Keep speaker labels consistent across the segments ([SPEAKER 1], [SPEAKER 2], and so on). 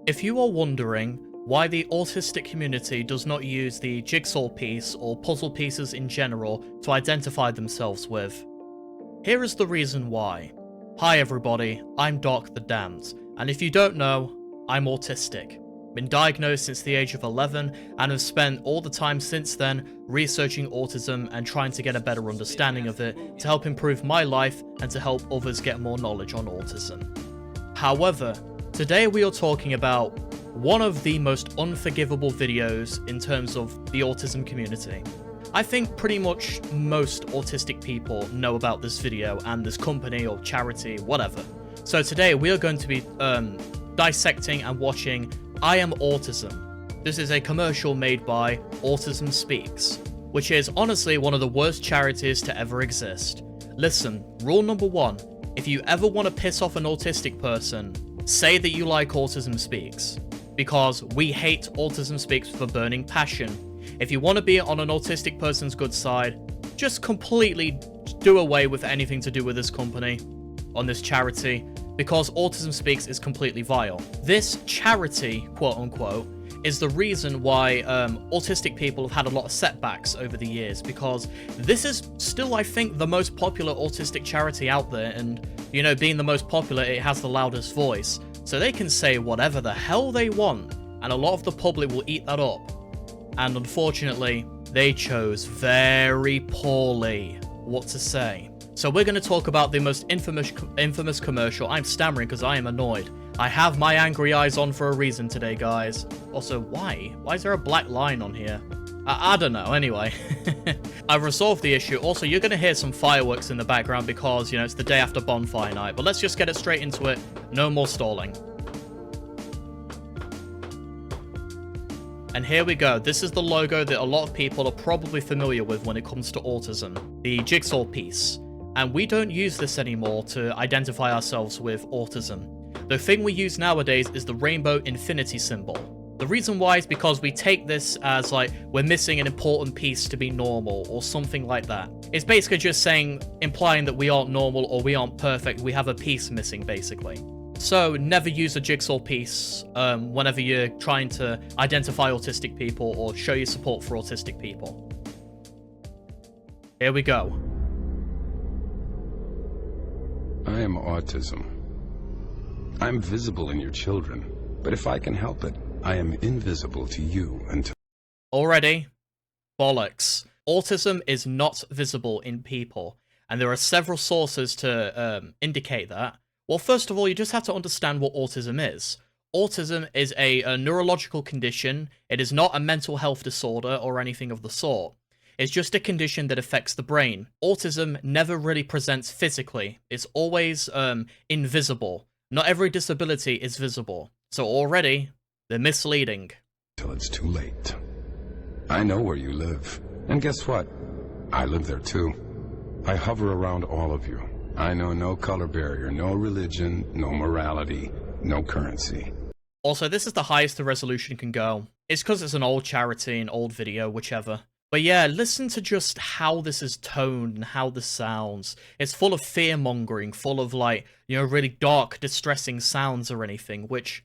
[SPEAKER 1] If you are wondering why the autistic community does not use the jigsaw piece or puzzle pieces in general to identify themselves with, here is the reason why. Hi everybody, I'm Doc the Damned, and if you don't know, I'm autistic. Been diagnosed since the age of 11 and have spent all the time since then researching autism and trying to get a better understanding of it to help improve my life and to help others get more knowledge on autism. However, today we are talking about one of the most unforgivable videos in terms of the autism community. I think pretty much most autistic people know about this video and this company or charity, whatever. So today we are going to be dissecting and watching I Am Autism. This is a commercial made by Autism Speaks, which is honestly one of the worst charities to ever exist. Listen, rule number one, if you ever want to piss off an autistic person, say that you like Autism Speaks, because we hate Autism Speaks with a burning passion. If you want to be on an autistic person's good side, just completely do away with anything to do with this company, on this charity, because Autism Speaks is completely vile. This charity, quote unquote, is the reason why autistic people have had a lot of setbacks over the years, because this is still, I think, the most popular autistic charity out there, and, you know, being the most popular, it has the loudest voice, so they can say whatever the hell they want, and a lot of the public will eat that up. And unfortunately, they chose very poorly what to say. So we're going to talk about the most infamous commercial. I'm stammering because I am annoyed. I have my angry eyes on for a reason today, guys. Also, why? Why is there a black line on here? I don't know, anyway. I've resolved the issue. Also, you're going to hear some fireworks in the background because, you know, it's the day after bonfire night. But let's just get it straight into it. No more stalling. And here we go. This is the logo that a lot of people are probably familiar with when it comes to autism. The jigsaw piece. And we don't use this anymore to identify ourselves with autism. The thing we use nowadays is the rainbow infinity symbol. The reason why is because we take this as like we're missing an important piece to be normal or something like that. It's basically just saying, implying that we aren't normal or we aren't perfect, we have a piece missing basically. So never use a jigsaw piece whenever you're trying to identify autistic people or show your support for autistic people. Here we go.
[SPEAKER 2] I am autism. I'm visible in your children, but if I can help it, I am invisible to you until...
[SPEAKER 1] Already? Bollocks. Autism is not visible in people, and there are several sources to indicate that. Well, first of all, you just have to understand what autism is. Autism is a neurological condition. It is not a mental health disorder or anything of the sort. It's just a condition that affects the brain. Autism never really presents physically. It's always invisible. Not every disability is visible. So already, they're misleading.
[SPEAKER 2] Till it's too late. I know where you live. And guess what? I live there too. I hover around all of you. I know no color barrier, no religion, no morality, no currency.
[SPEAKER 1] Also, this is the highest the resolution can go. It's because it's an old charity, an old video, whichever. But yeah, listen to just how this is toned and how this sounds. It's full of fear-mongering, full of, like, you know, really dark, distressing sounds or anything, which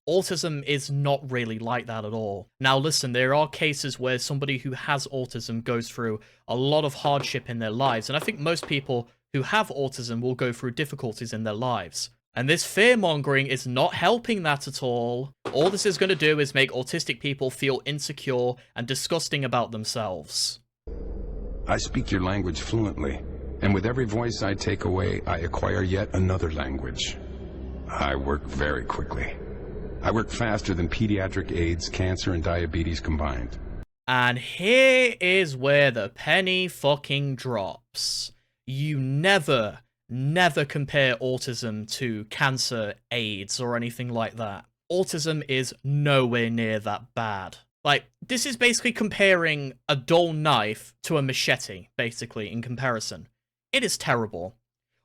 [SPEAKER 1] autism is not really like that at all. Now listen, there are cases where somebody who has autism goes through a lot of hardship in their lives, and I think most people who have autism will go through difficulties in their lives. And this fear-mongering is not helping that at all. All this is going to do is make autistic people feel insecure and disgusting about themselves.
[SPEAKER 2] I speak your language fluently, and with every voice I take away, I acquire yet another language. I work very quickly. I work faster than pediatric AIDS, cancer, and diabetes combined.
[SPEAKER 1] And here is where the penny fucking drops. You never compare autism to cancer, AIDS, or anything like that. Autism is nowhere near that bad. Like, this is basically comparing a dull knife to a machete, basically, in comparison. It is terrible.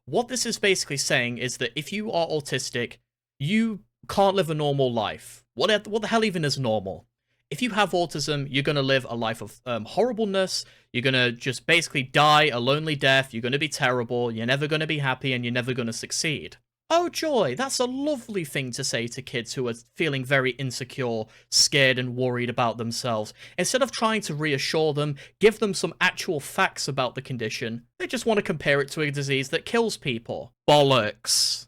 [SPEAKER 1] What this is basically saying is that if you are autistic, you can't live a normal life. What the hell even is normal? If you have autism, you're going to live a life of horribleness. You're going to just basically die a lonely death. You're going to be terrible. You're never going to be happy, and you're never going to succeed. Oh, joy, that's a lovely thing to say to kids who are feeling very insecure, scared, and worried about themselves. Instead of trying to reassure them, give them some actual facts about the condition, they just want to compare it to a disease that kills people. Bollocks.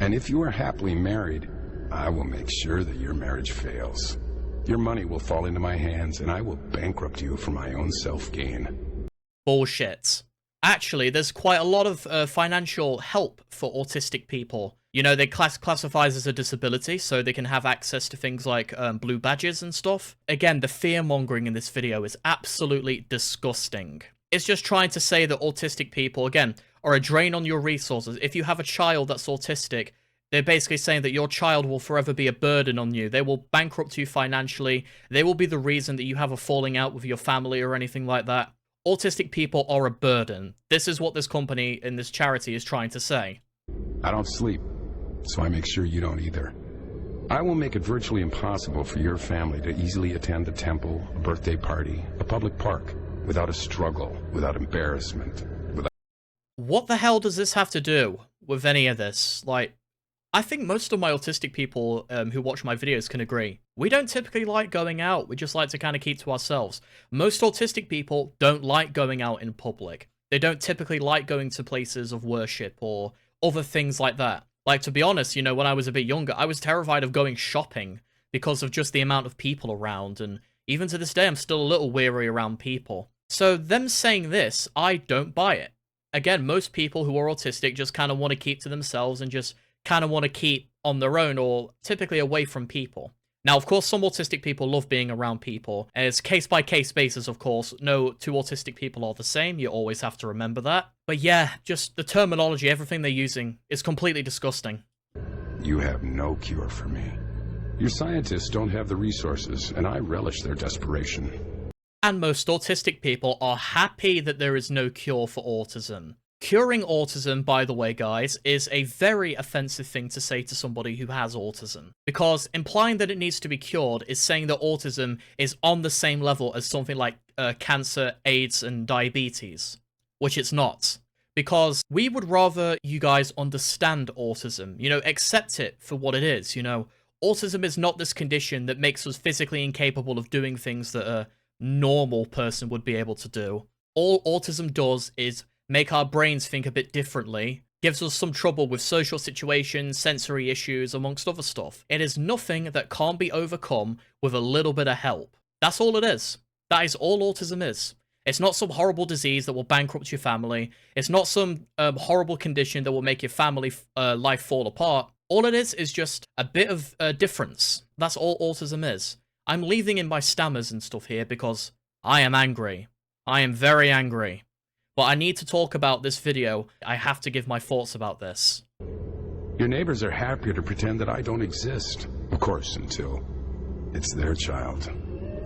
[SPEAKER 2] And if you are happily married, I will make sure that your marriage fails. Your money will fall into my hands, and I will bankrupt you for my own self-gain.
[SPEAKER 1] Bullshit. Actually, there's quite a lot of financial help for autistic people. You know, they classifies as a disability, so they can have access to things like blue badges and stuff. Again, the fear-mongering in this video is absolutely disgusting. It's just trying to say that autistic people, again, are a drain on your resources. If you have a child that's autistic, they're basically saying that your child will forever be a burden on you. They will bankrupt you financially. They will be the reason that you have a falling out with your family or anything like that. Autistic people are a burden. This is what this company and this charity is trying to say.
[SPEAKER 2] I don't sleep, so I make sure you don't either. I will make it virtually impossible for your family to easily attend a temple, a birthday party, a public park, without a struggle, without embarrassment, without...
[SPEAKER 1] What the hell does this have to do with any of this? Like, I think most of my autistic people who watch my videos can agree. We don't typically like going out. We just like to kind of keep to ourselves. Most autistic people don't like going out in public. They don't typically like going to places of worship or other things like that. Like, to be honest, you know, when I was a bit younger, I was terrified of going shopping because of just the amount of people around. And even to this day, I'm still a little weary around people. So them saying this, I don't buy it. Again, most people who are autistic just kind of want to keep to themselves and just kind of want to keep on their own or typically away from people. Now, of course, some autistic people love being around people. It's case-by-case basis, of course. No two autistic people are the same. You always have to remember that. But yeah, just the terminology, everything they're using is completely disgusting.
[SPEAKER 2] You have no cure for me. Your scientists don't have the resources, and I relish their desperation.
[SPEAKER 1] And most autistic people are happy that there is no cure for autism. Curing autism, by the way, guys, is a very offensive thing to say to somebody who has autism. Because implying that it needs to be cured is saying that autism is on the same level as something like cancer, AIDS, and diabetes. Which it's not. Because we would rather you guys understand autism. You know, accept it for what it is, you know. Autism is not this condition that makes us physically incapable of doing things that a normal person would be able to do. All autism does is make our brains think a bit differently, gives us some trouble with social situations, sensory issues, amongst other stuff. It is nothing that can't be overcome with a little bit of help. That's all it is. That is all autism is. It's not some horrible disease that will bankrupt your family. It's not some horrible condition that will make your family life fall apart. All it is just a bit of difference. That's all autism is. I'm leaving in my stammers and stuff here because I am angry. I am very angry. But I need to talk about this video. I have to give my thoughts about this.
[SPEAKER 2] Your neighbors are happier to pretend that I don't exist. Of course, until it's their child.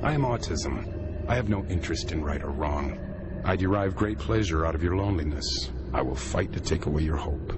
[SPEAKER 2] I am autism. I have no interest in right or wrong. I derive great pleasure out of your loneliness. I will fight to take away your hope.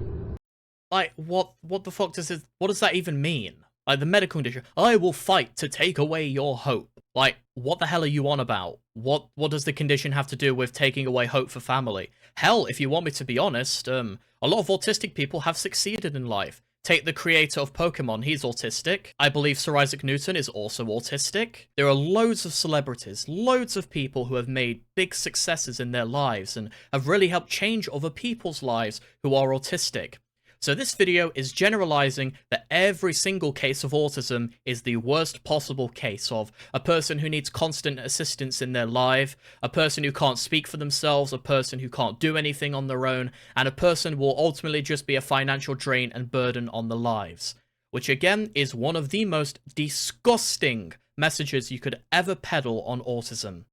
[SPEAKER 1] Like, what the fuck does this, what does that even mean? Like, the medical condition, I will fight to take away your hope. Like, what the hell are you on about? What does the condition have to do with taking away hope for family? Hell, if you want me to be honest, a lot of autistic people have succeeded in life. Take the creator of Pokemon, he's autistic. I believe Sir Isaac Newton is also autistic. There are loads of celebrities, loads of people who have made big successes in their lives and have really helped change other people's lives who are autistic. So this video is generalizing that every single case of autism is the worst possible case of a person who needs constant assistance in their life, a person who can't speak for themselves, a person who can't do anything on their own, and a person will ultimately just be a financial drain and burden on their lives. Which again is one of the most disgusting messages you could ever peddle on autism.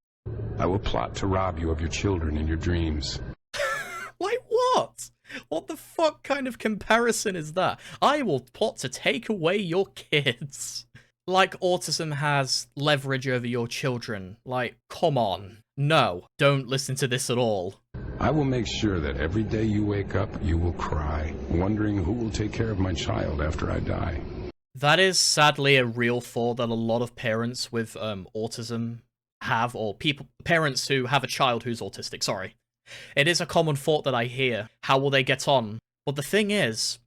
[SPEAKER 2] I will plot to rob you of your children in your dreams.
[SPEAKER 1] Like what? What the fuck kind of comparison is that? I will plot to take away your kids. Like autism has leverage over your children. Like, come on. No, don't listen to this at all.
[SPEAKER 2] I will make sure that every day you wake up, you will cry, wondering who will take care of my child after I die.
[SPEAKER 1] That is sadly a real thought that a lot of parents with autism have, or parents who have a child who's autistic, sorry. It is a common thought that I hear. How will they get on? But the thing is,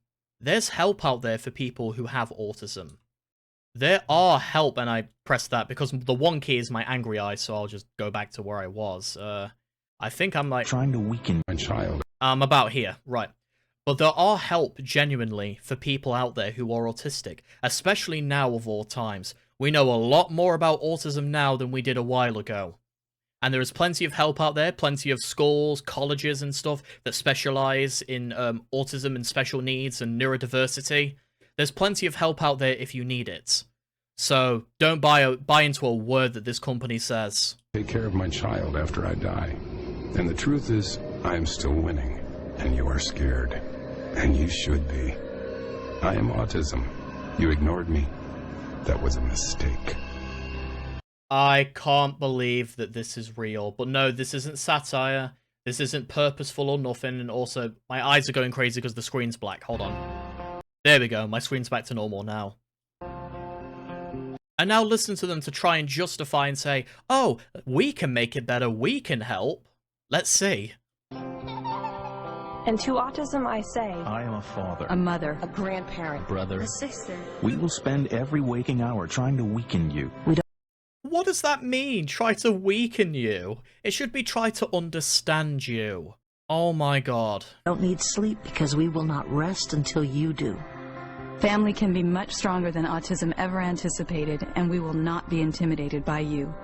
[SPEAKER 1] there's help out there for people who have autism. There are help, and I pressed that because the one key is my angry eye, so I'll just go back to where I was. I think I'm like...
[SPEAKER 2] Trying to weaken my child.
[SPEAKER 1] I'm about here, right. But there are help, genuinely, for people out there who are autistic, especially now of all times. We know a lot more about autism now than we did a while ago. And there is plenty of help out there, plenty of schools, colleges and stuff that specialize in autism and special needs and neurodiversity. There's plenty of help out there if you need it. So don't buy into a word that this company says.
[SPEAKER 2] Take care of my child after I die. And the truth is, I am still winning. And you are scared. And you should be. I am autism. You ignored me. That was a mistake.
[SPEAKER 1] I can't believe that this is real. But no, this isn't satire. This isn't purposeful or nothing. And also, my eyes are going crazy because the screen's black. Hold on. There we go, my screen's back to normal now. And now listen to them to try and justify and say, oh, we can make it better, we can help. Let's see.
[SPEAKER 3] And to autism I say,
[SPEAKER 4] I am a father,
[SPEAKER 5] a mother,
[SPEAKER 3] a grandparent,
[SPEAKER 4] a brother,
[SPEAKER 3] a sister.
[SPEAKER 4] We will spend every waking hour trying to weaken you.
[SPEAKER 1] What does that mean, try to weaken you? It should be try to understand you. Oh my god.
[SPEAKER 5] Don't need sleep because we will not rest until you do.
[SPEAKER 6] Family can be much stronger than autism ever anticipated, and we will not be intimidated by you.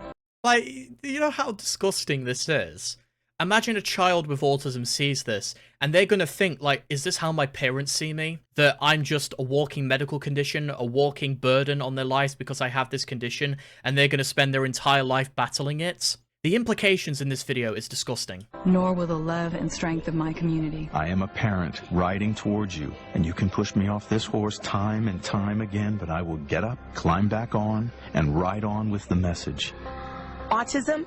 [SPEAKER 1] Like, you know how disgusting this is? Imagine a child with autism sees this, and they're gonna think, like, is this how my parents see me? That I'm just a walking medical condition, a walking burden on their lives because I have this condition, and they're gonna spend their entire life battling it? The implications in this video is disgusting.
[SPEAKER 6] Nor will the love and strength of my community.
[SPEAKER 4] I am a parent riding towards you, and you can push me off this horse time and time again, but I will get up, climb back on, and ride on with the message.
[SPEAKER 3] Autism,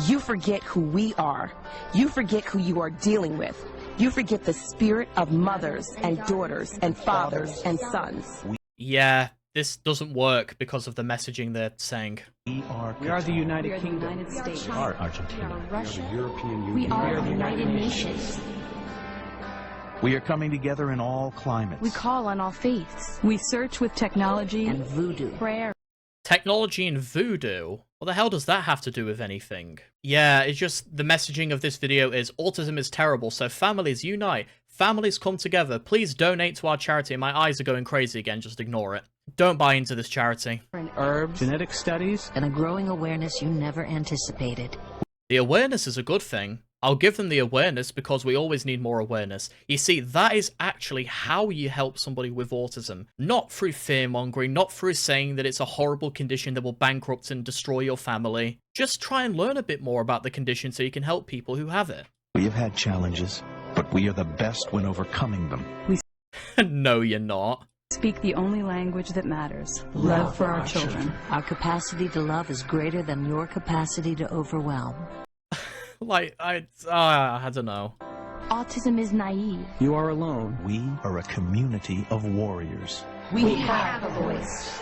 [SPEAKER 3] you forget who we are. You forget who you are dealing with. You forget the spirit of mothers and daughters and fathers and sons.
[SPEAKER 1] Yeah, this doesn't work because of the messaging they're saying.
[SPEAKER 4] We
[SPEAKER 7] are the United Kingdom.
[SPEAKER 6] The United States.
[SPEAKER 4] We are Argentina.
[SPEAKER 3] Russia.
[SPEAKER 2] The European Union.
[SPEAKER 3] We are the United Nations.
[SPEAKER 4] We are coming together in all climates.
[SPEAKER 3] We call on all faiths.
[SPEAKER 6] We search with technology
[SPEAKER 5] And voodoo.
[SPEAKER 3] Prayer.
[SPEAKER 1] Technology and voodoo? What the hell does that have to do with anything? Yeah, it's just the messaging of this video is autism is terrible, so families unite. Families come together. Please donate to our charity. My eyes are going crazy again, just ignore it. Don't buy into this charity.
[SPEAKER 7] Herbs, genetic studies,
[SPEAKER 5] And a growing awareness you never anticipated.
[SPEAKER 1] The awareness is a good thing. I'll give them the awareness because we always need more awareness. You see, that is actually how you help somebody with autism. Not through fear-mongering, not through saying that it's a horrible condition that will bankrupt and destroy your family. Just try and learn a bit more about the condition so you can help people who have it.
[SPEAKER 4] We have had challenges, but we are the best when overcoming them.
[SPEAKER 1] No, you're not.
[SPEAKER 6] speak the only language that matters. Love for our children.
[SPEAKER 5] Our capacity to love is greater than your capacity to overwhelm.
[SPEAKER 1] Like, I don't know.
[SPEAKER 3] Autism is naive.
[SPEAKER 7] you are alone.
[SPEAKER 4] We are a community of warriors.
[SPEAKER 3] We have a voice.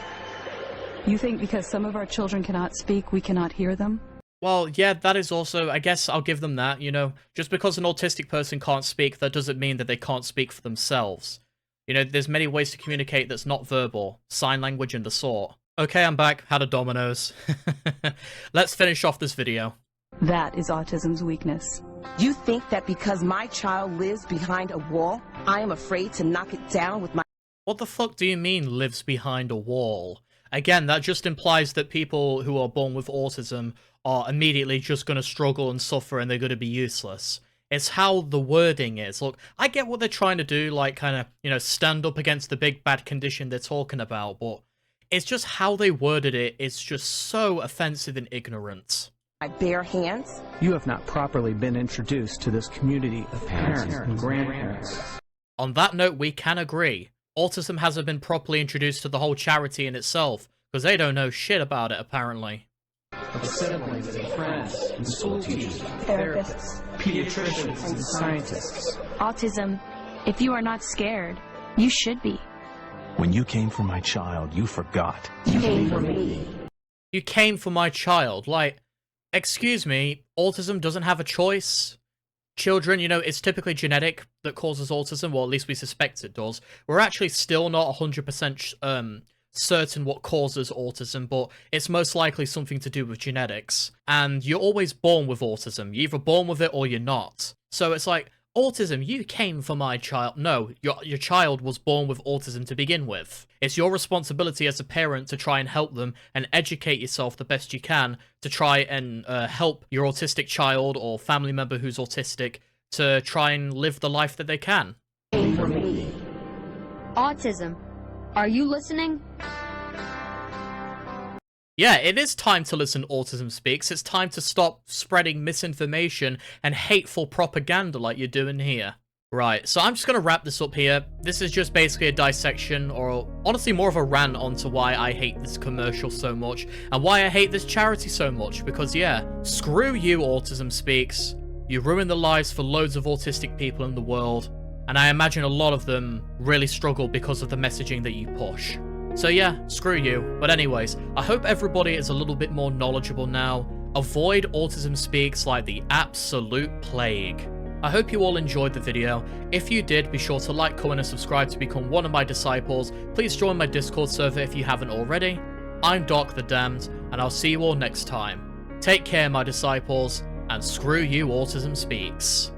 [SPEAKER 6] You think because some of our children cannot speak, we cannot hear them?
[SPEAKER 1] Well, yeah, that is also, I guess I'll give them that, you know. Just because an autistic person can't speak, that doesn't mean that they can't speak for themselves. You know, there's many ways to communicate that's not verbal. Sign language and the sort. Okay, I'm back. Had a Domino's. Let's finish off this video.
[SPEAKER 6] That is autism's weakness.
[SPEAKER 3] You think that because my child lives behind a wall, I am afraid to knock it down with my...
[SPEAKER 1] What the fuck do you mean, lives behind a wall? Again, that just implies that people who are born with autism are immediately just going to struggle and suffer and they're going to be useless. It's how the wording is. Look, I get what they're trying to do, like, kind of, you know, stand up against the big bad condition they're talking about, but it's just how they worded it is just so offensive and ignorant.
[SPEAKER 3] My bare hands.
[SPEAKER 7] You have not properly been introduced to this community of parents and grandparents.
[SPEAKER 1] On that note, we can agree. Autism hasn't been properly introduced to the whole charity in itself, because they don't know shit about it, apparently.
[SPEAKER 7] Of siblings and friends and school teachers, therapists, pediatricians and scientists.
[SPEAKER 8] Autism, if you are not scared, you should be.
[SPEAKER 4] When you came for my child, you forgot.
[SPEAKER 3] You came for me.
[SPEAKER 1] You came for my child, like, excuse me, autism doesn't have a choice? children, you know, it's typically genetic that causes autism, or at least we suspect it does. We're actually still not 100% certain what causes autism, but it's most likely something to do with genetics. And you're always born with autism. You're either born with it or you're not. So it's like, autism, you came for my child. No, your child was born with autism to begin with. It's your responsibility as a parent to try and help them and educate yourself the best you can to try and help your autistic child or family member who's autistic to try and live the life that they can.
[SPEAKER 8] Autism. Are you listening?
[SPEAKER 1] Yeah, it is time to listen Autism Speaks. It's time to stop spreading misinformation and hateful propaganda like you're doing here. Right, so I'm just going to wrap this up here. This is just basically a dissection, or honestly more of a rant onto why I hate this commercial so much, and why I hate this charity so much, because yeah, screw you, Autism Speaks. You ruin the lives for loads of autistic people in the world, and I imagine a lot of them really struggle because of the messaging that you push. So yeah, screw you. But anyways, I hope everybody is a little bit more knowledgeable now. Avoid Autism Speaks like the absolute plague. I hope you all enjoyed the video. If you did, be sure to like, comment, and subscribe to become one of my disciples. Please join my Discord server if you haven't already. I'm Doc the Damned, and I'll see you all next time. Take care, my disciples, and screw you, Autism Speaks.